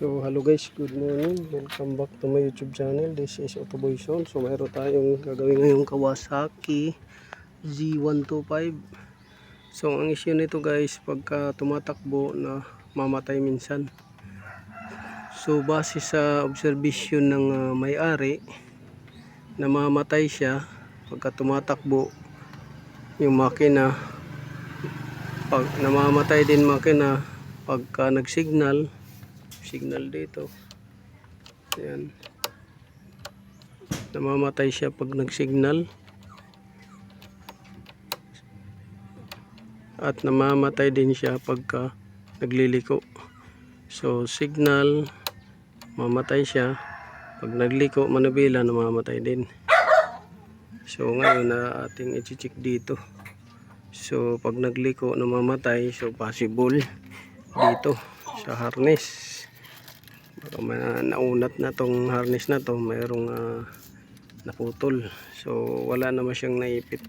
So hello guys, good morning. Welcome back to my YouTube channel. This is Autoboy Son. So mayroon tayong gagawin ngayong Kawasaki Z125. So ang issue nito guys, pagka tumatakbo na mamatay minsan. So base sa observation ng may-ari, namamatay siya pagka tumatakbo yung makina. Pag namamatay din makina pagka nagsignal dito. Ayan. Namamatay siya pag nagsignal. At namamatay din siya pagka nagliliko. So signal, mamatay siya. Pag nagliko, manubila, namamatay din. So ngayon na ating i-check dito. So pag nagliko, namamatay. So possible dito sa harness. Baka naunat na tong harness na to, mayroong naputol. So wala naman siyang naipit.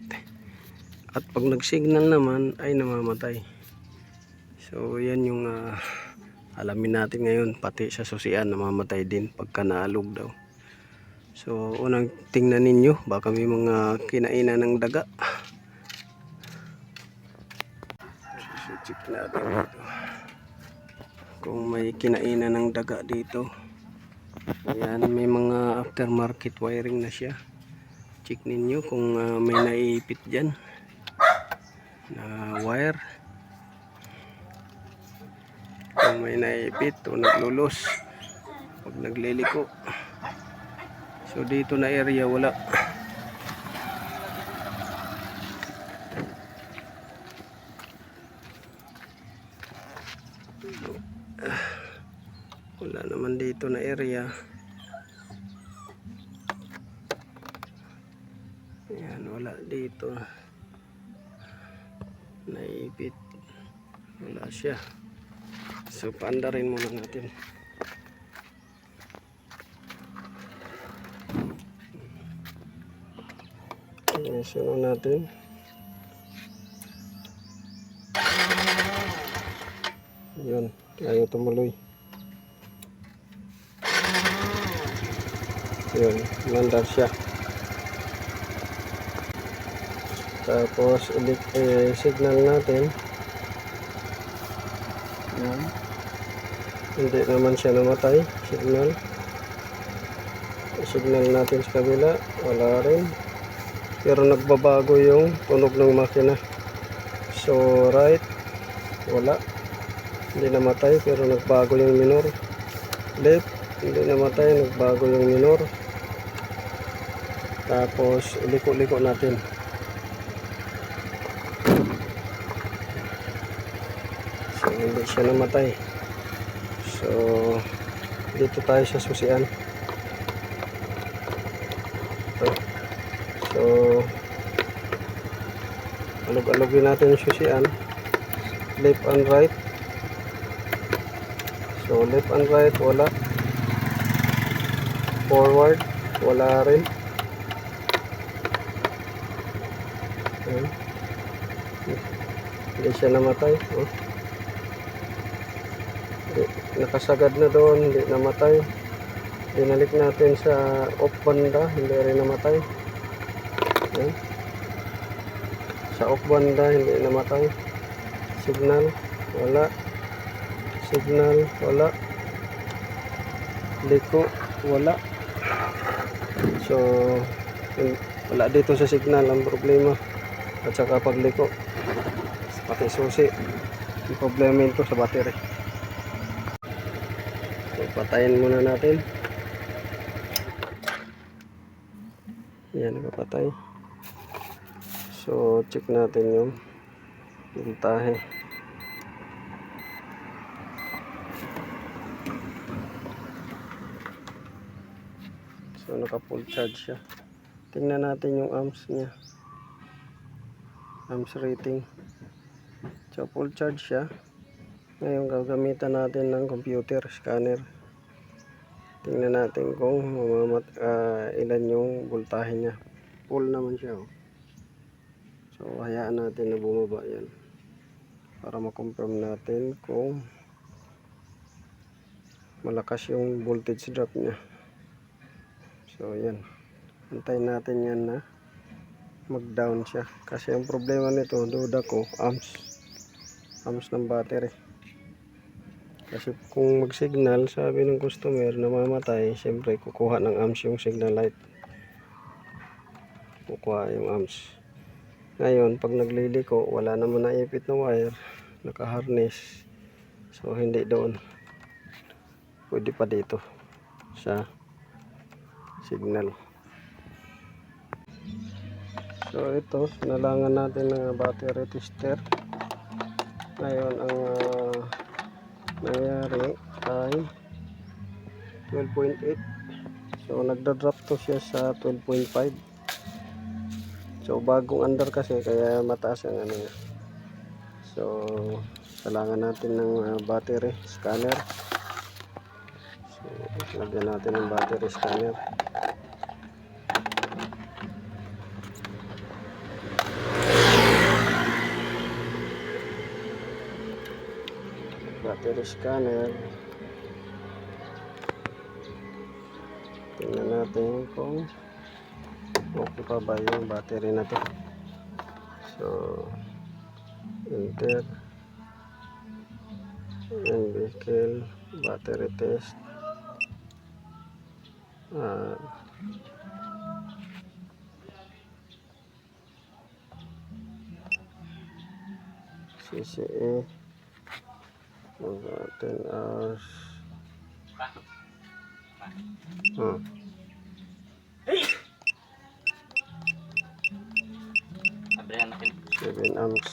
At pag nagsignal naman ay namamatay. So yan yung alamin natin ngayon. Pati sa susian namamatay din pagka naalog daw. So unang tingnan ninyo, baka may mga kinainan ng daga. So check natin dito kung may kinainan ng daga dito. Ayan, may mga aftermarket wiring na siya. Check ninyo kung may naiipit dyan na wire. Kung may naiipit o naglulos pag nagliliko. So dito na area wala. Wala naman dito na area. Ayan, wala dito. Naipit. Wala siya. So paandarin muna natin. Ayan, sunod natin. Yun, ayaw tumuloy. Yun, mandar siya. Tapos signal natin. Yan. Hindi naman siya namatay. Signal natin sa kabila, wala rin. Pero nagbabago yung tunog ng makina. So right, wala. Hindi namatay pero nagbago yung minor. Left, hindi namatay, nagbago yung minor. Tapos liko-liko natin. So hindi siya namatay. So dito tayo sa susian. So alog-alogin natin yung susian, left and right. So left and right wala, forward wala rin. Hindi siya namatay. Nakasagad na doon, hindi namatay. Dinalik natin sa off banda, hindi rin namatay. Sa off banda, hindi namatay. Signal, wala. Signal, wala. Liko, wala. So wala dito sa signal ang problema. At saka pagliko, pati susi, yung problema ito sa battery. So patayin muna natin. Yan, nakapatay. So check natin yung voltahe. So naka full charge siya. Tingnan natin yung amps niya, amps rating. So full charge siya. Ngayon gagamitan natin ng computer scanner. Tingnan natin kung ilan yung voltahe niya. Full naman siya. So hayaan natin na bumaba yan para ma-confirm natin kung malakas yung voltage drop niya. So yan, antayin natin yan na mag down siya, kasi ang problema nito, duda ko, amps ng battery. Kasi kung mag signal, sabi ng customer namamatay, siyempre kukuha ng amps yung signal light, kukuha yung amps. Ngayon pag nagliliko, wala naman naipit na wire, naka harness, so hindi doon, pwede pa dito sa signal. So ito, sinalangan natin ng battery tester. Ngayon ang nangyari ay 12.8. So nagda-drop to siya sa 12.5. So bagong under kasi, kaya mataas ang ano niya. So salangan natin ng battery scanner. So lagyan natin ng battery scanner. Battery scanner. Tingnan natin kung okay pa ba yung battery na to. So enter and vehicle battery test. CCE 10 hours. 7 amps.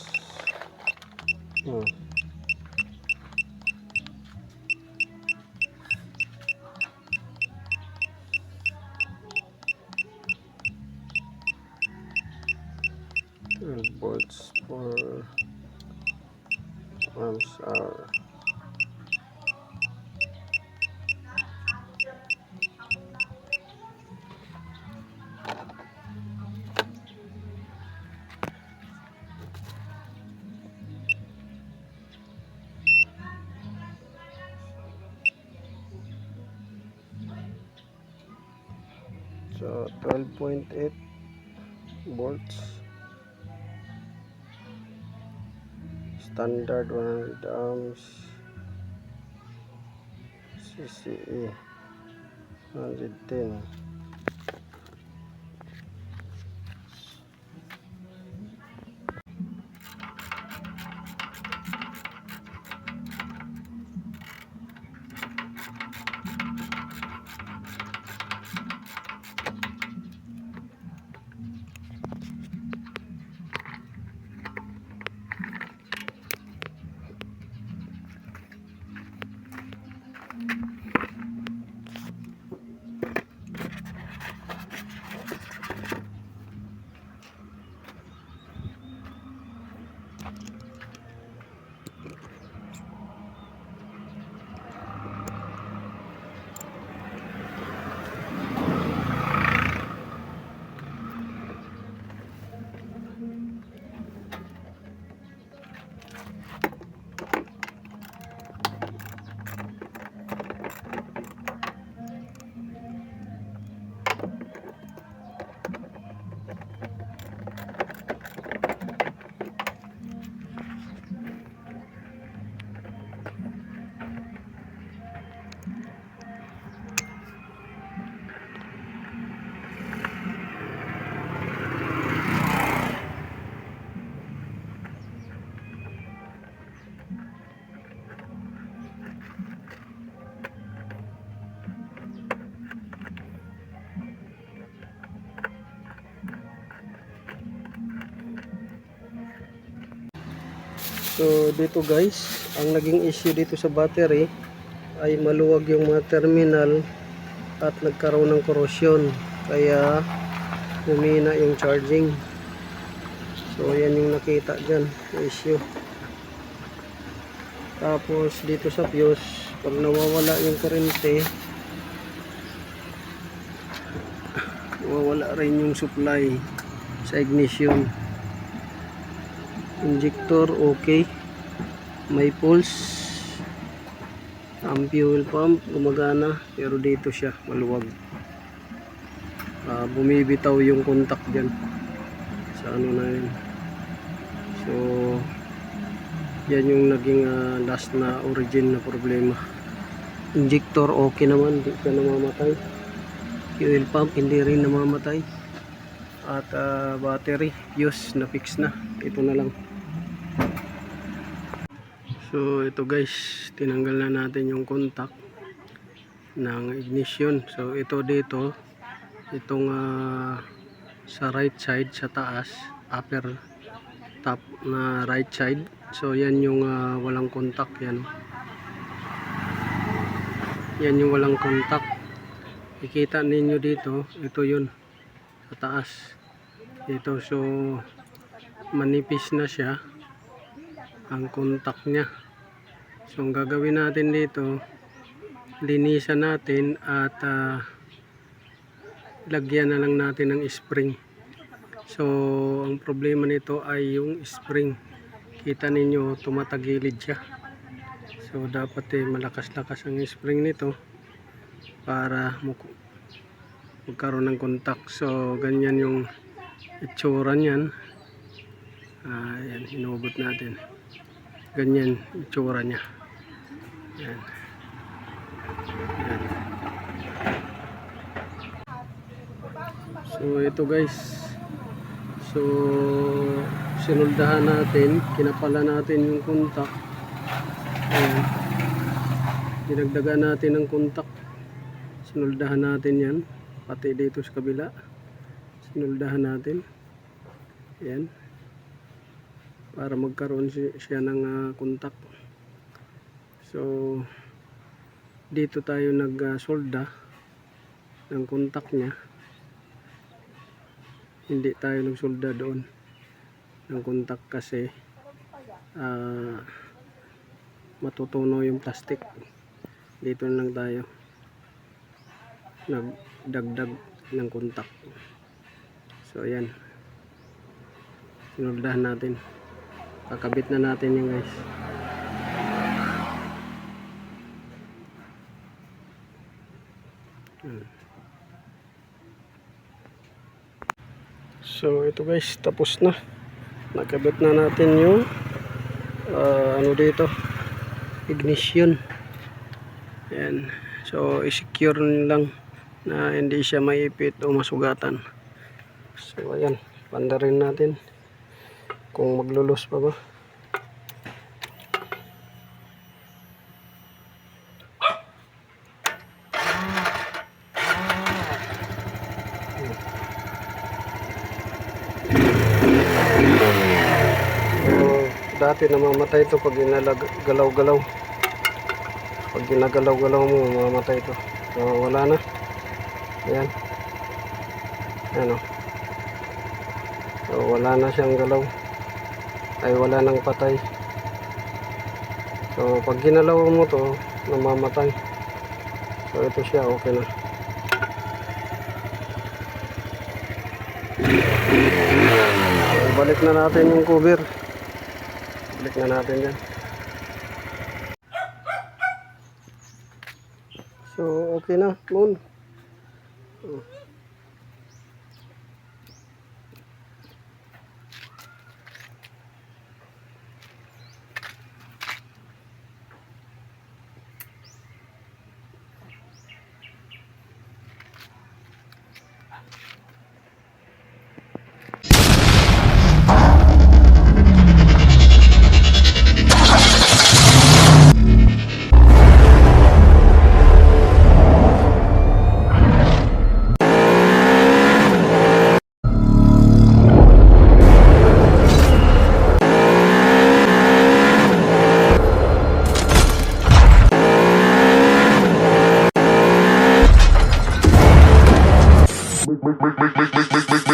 12 volts for amps hour. So 12.8 volts, standard 100 amps, CCE 110. So dito guys, ang naging issue dito sa battery ay maluwag yung mga terminal at nagkaroon ng corrosion, kaya humina yung charging. So yan yung nakita dyan na issue. Tapos dito sa fuse, pag nawawala yung kuryente, nawawala rin yung supply sa ignition. Injector okay, may pulse, Ang fuel pump gumagana pero dito siya maluwag. Bumibitaw yung contact dyan sa ano na yun. So yan yung naging last na origin na problema. Injector okay naman, hindi ka namamatay. Fuel pump hindi rin namamatay. At battery fuse na fix na. Ito na lang. So ito guys, tinanggal na natin yung contact ng ignition. So ito dito, itong sa right side sa taas, upper top na right side. So yan yung walang contact, yan. Yan yung walang contact. Ikita ninyo dito, ito yun sa taas. Ito, so manipis na siya ang contact niya. So ang gagawin natin dito, linisan natin at lagyan na lang natin ng spring. So ang problema nito ay yung spring. Kita ninyo tumatagilid siya. So dapat malakas-lakas ang spring nito para magkaroon ng contact. So ganyan yung itsura niyan. Yan, hinubot natin. Ganyan itsura niya. Yan. Yan. So ito guys. So sinuldahan natin, kinapala natin yung contact. Ayan. Dinagdagan natin ng contact. Sinuldahan natin yan. Pati dito sa kabila. Sinuldahan natin. Ayan. Para magkaroon siya ng contact. So dito tayo nagsolda ng contact niya. Hindi tayo nagsolda doon ng contact kasi matutunaw yung plastic. Dito na lang tayo nagdagdag ng contact. So ayan, sinuldahan natin. Kakabit na natin yung guys. So ito guys, tapos na. Nakabit na natin yung ano dito, ignition. Ayan. So i-secure lang na hindi siya maipit o masugatan. So ayan, panda rin natin kung maglulos pa ba. Dati namamatay ito pag ginagalaw-galaw. Pag ginagalaw-galaw mo, mamamatay ito. So wala na. Ayan. Ano. So wala na siyang galaw. Ay wala nang patay. So pag ginalaw mo to, namamatay. So ito siya, okay na. So, balik na natin yung cover. Balik na natin yan. So okay na, Moon. Make